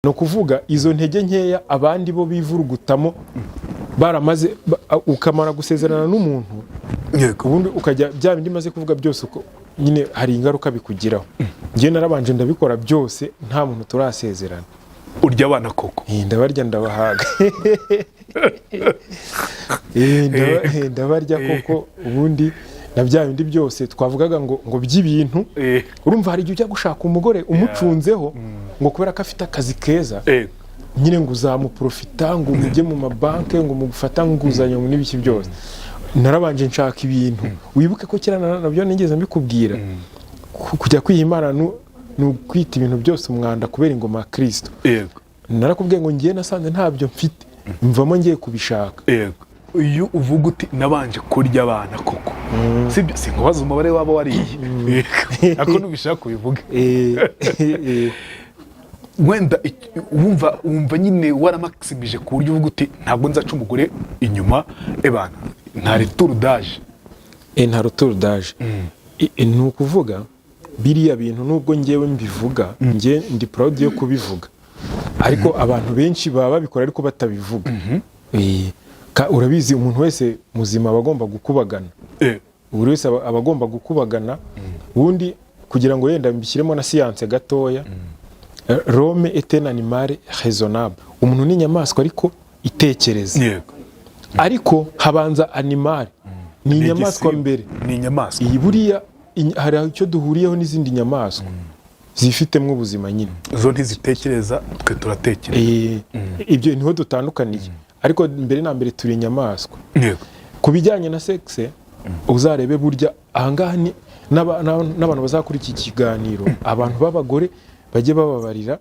no kuvuga izo ntege nkeya abandi bo bivurugutamo baramaze ukamara gusezerana n'umuntu ubundi ukajya bya bindi maze kuvuga byose uko nyine hari ingaruka bikugiraho. Ngiye narabanje ndabikora byose nta muntu turasezerana. Urya abana koko? Ndabarya ndabahaga. Ndabarya koko ubundi na bya bindi byose twavugaga ngo by'ibintu. Urumva hari igihe ujya gushaka umugore umucunzeho ngo kubera ko afite akazi keza nyine ngo uzamuprofita ngo mujye mu mabanke ngo mugufata nguzanyo n'ibiki byose. Narabanje nshaka ibintu wibuke ko kera nabyo nigeze mbikubwira kujya kwihimana no kwita ibintu byose umwanda kubera ingoma ya Kristo. Narakubwiye ngo ngiye nasanze ntabyo mfite mvamo ngiye kubishaka. Uyu uvuga uti nabanje kurya abana koko sibyo sinkubaza umubare wabo wariye ako nubishaka kubivuga. Wenda wumva nyine waramaximije ku buryo uvuga uti ntabwo nzaca umugore inyuma ebana nta retour d'âge. Nta retour d'âge. Ni ukuvuga biriya bintu nubwo ngewe mbivuga nge ndi proud yo kubivuga ariko abantu benshi baba babikora ariko batabivuga. Urabizi umuntu wese muzima abagomba gukubagana. Buri wese abagomba gukubagana ubundi kugira ngo yenda mbishyiremo na science gatoya. L'homme est un animal raisonnable. Umuntu ni inyamaswa ariko itekereza. Ariko habanza animal. Ni inyamaswa mbere. Ni inyamaswa. Iyi buriya hari icyo duhuriyeho n'izindi nyamaswa zifitemo ubuzima nyine. Zo ntizitekereza twe turatekereza. Ibyo niho dutandukaniye. Ariko mbere na mbere turi inyamaswa. Ku bijyanye na sexe uzarebe burya ahangaha n'abantu bazakora iki kiganiro abantu b'abagore bajye bababarira